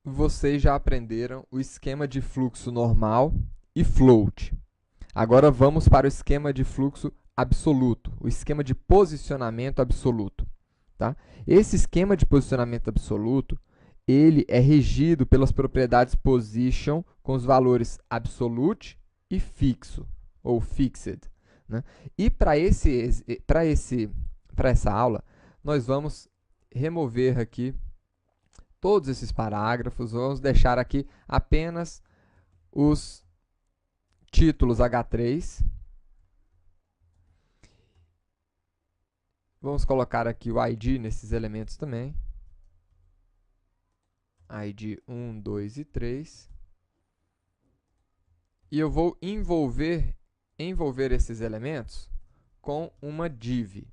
vocês já aprenderam o esquema de fluxo normal e float. Agora vamos para o esquema de fluxo absoluto, o esquema de posicionamento absoluto. Tá? Esse esquema de posicionamento absoluto, ele é regido pelas propriedades position com os valores absolute e fixo, ou fixed. Né? E para essa aula, nós vamos remover aqui todos esses parágrafos, vamos deixar aqui apenas os títulos H3. Vamos colocar aqui o ID nesses elementos também. ID 1, 2 e 3. E eu vou envolver esses elementos com uma div.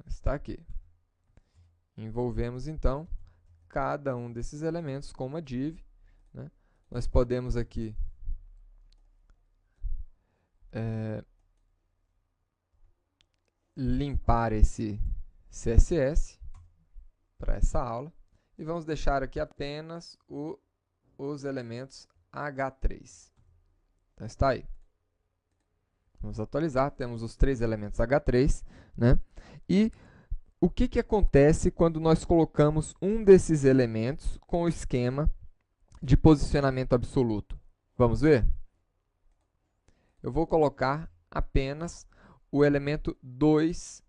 Está aqui. Envolvemos, então, cada um desses elementos com uma div. Né? Nós podemos aqui limpar esse CSS para essa aula e vamos deixar aqui apenas os elementos H3. Então, está aí. Vamos atualizar, temos os 3 elementos H3, né? E o que acontece quando nós colocamos um desses elementos com o esquema de posicionamento absoluto? Vamos ver? Eu vou colocar apenas o elemento 2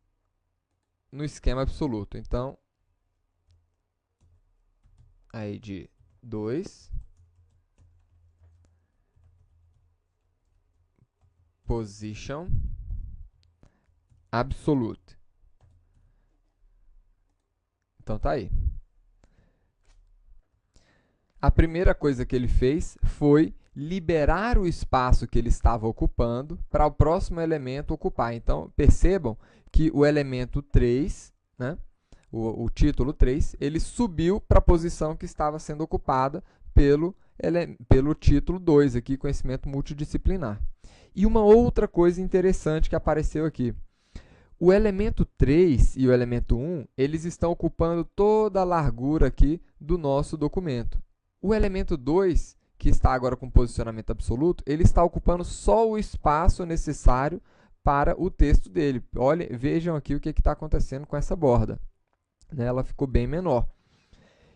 no esquema absoluto. Então, ID 2, position, absolute. Então, tá aí. A primeira coisa que ele fez foi liberar o espaço que ele estava ocupando para o próximo elemento ocupar. Então, percebam que o elemento 3, né, o título 3, ele subiu para a posição que estava sendo ocupada pelo título 2, aqui, conhecimento multidisciplinar. E uma outra coisa interessante que apareceu aqui. O elemento 3 e o elemento 1, eles estão ocupando toda a largura aqui do nosso documento. O elemento 2, que está agora com posicionamento absoluto, ele está ocupando só o espaço necessário para o texto dele. Olha, vejam aqui o que está acontecendo com essa borda. Ela ficou bem menor.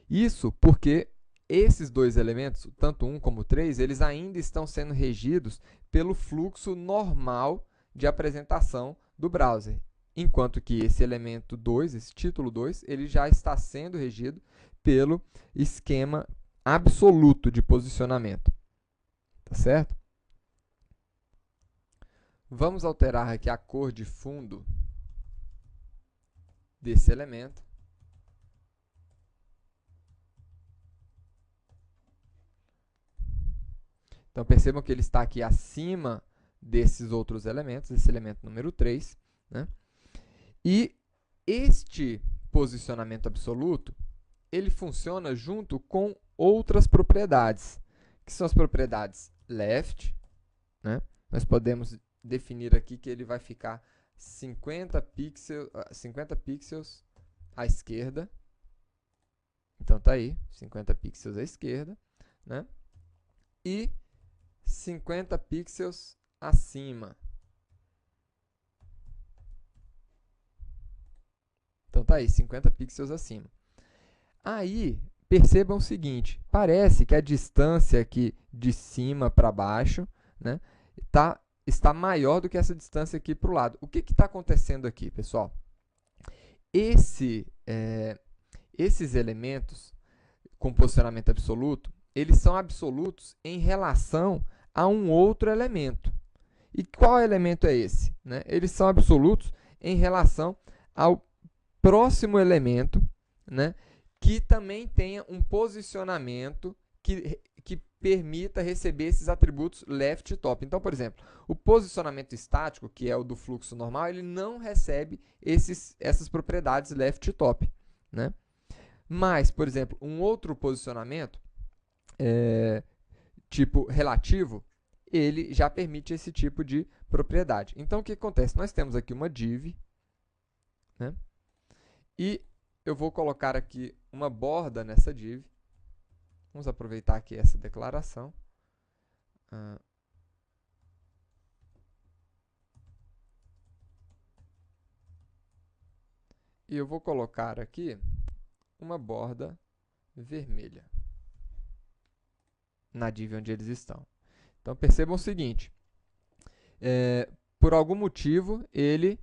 Isso porque esses dois elementos, tanto 1 como 3, eles ainda estão sendo regidos pelo fluxo normal de apresentação do browser. Enquanto que esse elemento 2, esse título 2, ele já está sendo regido pelo esquema absoluto de posicionamento. Tá certo? Vamos alterar aqui a cor de fundo desse elemento. Então, percebam que ele está aqui acima desses outros elementos, esse elemento número 3. Né? E este posicionamento absoluto, ele funciona junto com outras propriedades, que são as propriedades left. Né? Nós podemos definir aqui que ele vai ficar 50 pixels à esquerda. Então, está aí, 50 pixels à esquerda. Né? E 50 pixels acima. Então, tá aí, 50 pixels acima. Aí, percebam o seguinte, parece que a distância aqui de cima para baixo, né, está maior do que essa distância aqui para o lado. O que está acontecendo aqui, pessoal? Esses elementos com posicionamento absoluto, eles são absolutos em relação a um outro elemento. E qual elemento é esse? Né? Eles são absolutos em relação ao próximo elemento, né, que também tenha um posicionamento que permita receber esses atributos left e top. Então, por exemplo, o posicionamento estático, que é o do fluxo normal, ele não recebe essas propriedades left e top. Né? Mas, por exemplo, um outro posicionamento, tipo relativo, ele já permite esse tipo de propriedade. Então, o que acontece? Nós temos aqui uma div, né? E eu vou colocar aqui uma borda nessa div. Vamos aproveitar aqui essa declaração. E eu vou colocar aqui uma borda vermelha na div onde eles estão. Então, percebam o seguinte, por algum motivo, ele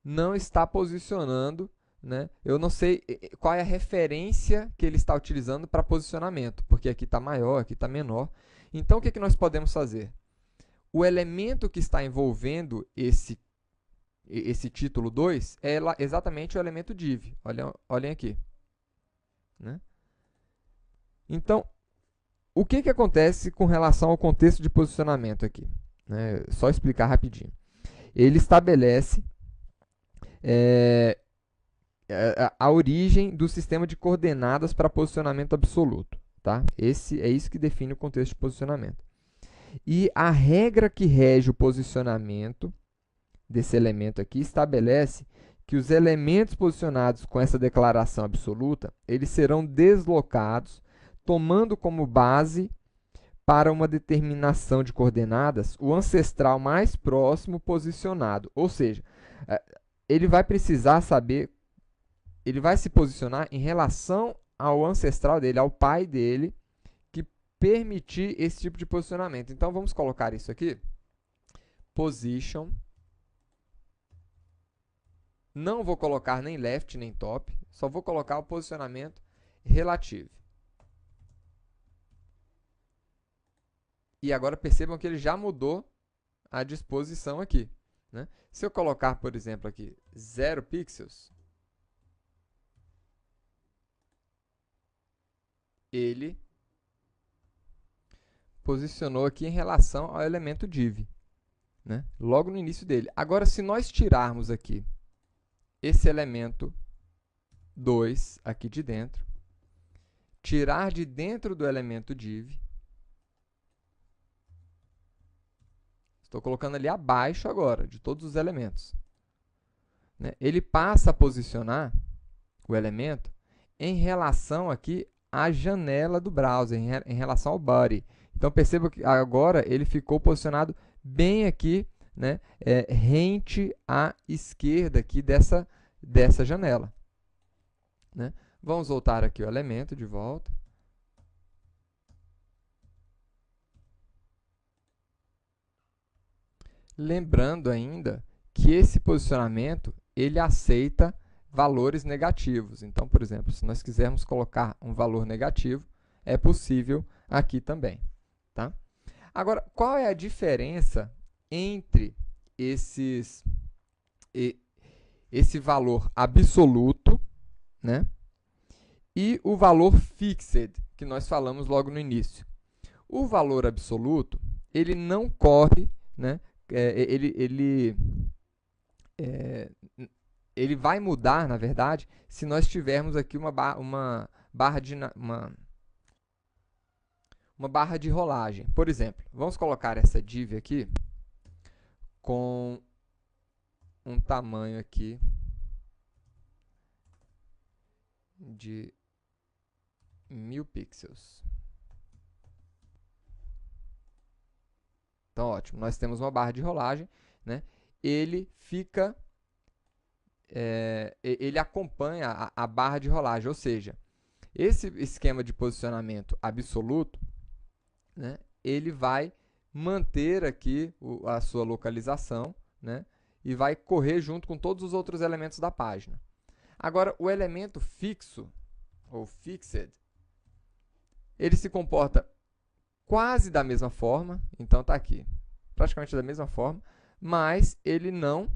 não está posicionando, né? Eu não sei qual é a referência que ele está utilizando para posicionamento, porque aqui está maior, aqui está menor. Então, o que nós podemos fazer? O elemento que está envolvendo esse título 2 é exatamente o elemento div. Olhem aqui. Né? Então, o que acontece com relação ao contexto de posicionamento aqui? Né? Só explicar rapidinho. Ele estabelece a origem do sistema de coordenadas para posicionamento absoluto. Tá? É isso que define o contexto de posicionamento. E a regra que rege o posicionamento desse elemento aqui estabelece que os elementos posicionados com essa declaração absoluta, eles serão deslocados, tomando como base para uma determinação de coordenadas o ancestral mais próximo posicionado. Ou seja, ele vai precisar saber, ele vai se posicionar em relação ao ancestral dele, ao pai dele, que permitir esse tipo de posicionamento. Então, vamos colocar isso aqui. Position. Não vou colocar nem left nem top, só vou colocar o posicionamento relativo. E agora percebam que ele já mudou a disposição aqui. Né? Se eu colocar, por exemplo, aqui 0 pixels, ele posicionou aqui em relação ao elemento div, né? Logo no início dele. Agora, se nós tirarmos aqui esse elemento 2 aqui de dentro, tirar de dentro do elemento div, estou colocando ali abaixo agora, de todos os elementos, né? Ele passa a posicionar o elemento em relação aqui à janela do browser, em relação ao body. Então, perceba que agora ele ficou posicionado bem aqui, né, rente à esquerda aqui dessa janela. Né? Vamos voltar aqui o elemento de volta. Lembrando ainda que esse posicionamento ele aceita valores negativos. Então, por exemplo, se nós quisermos colocar um valor negativo, é possível aqui também. Tá? Agora, qual é a diferença entre esse valor absoluto, né, e o valor fixed, que nós falamos logo no início? O valor absoluto, ele não corre, né, ele vai mudar, na verdade, se nós tivermos aqui uma barra de rolagem. Por exemplo, vamos colocar essa div aqui com um tamanho aqui de 1000 pixels. Então, ótimo, nós temos uma barra de rolagem, né? Ele acompanha a barra de rolagem, ou seja, esse esquema de posicionamento absoluto, né, ele vai manter aqui a sua localização, né, e vai correr junto com todos os outros elementos da página. Agora, o elemento fixo, ou fixed, ele se comporta quase da mesma forma, então está aqui, praticamente da mesma forma, mas ele não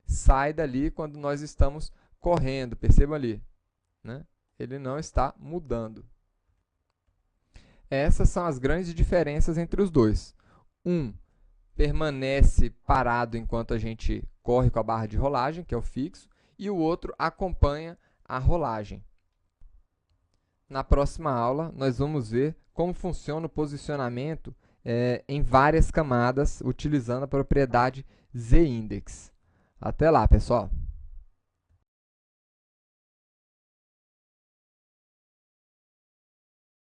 sai dali quando nós estamos correndo, percebam ali, né? Ele não está mudando. Essas são as grandes diferenças entre os dois. Um permanece parado enquanto a gente corre com a barra de rolagem, que é o fixo, e o outro acompanha a rolagem. Na próxima aula, nós vamos ver como funciona o posicionamento em várias camadas, utilizando a propriedade z-index. Até lá, pessoal!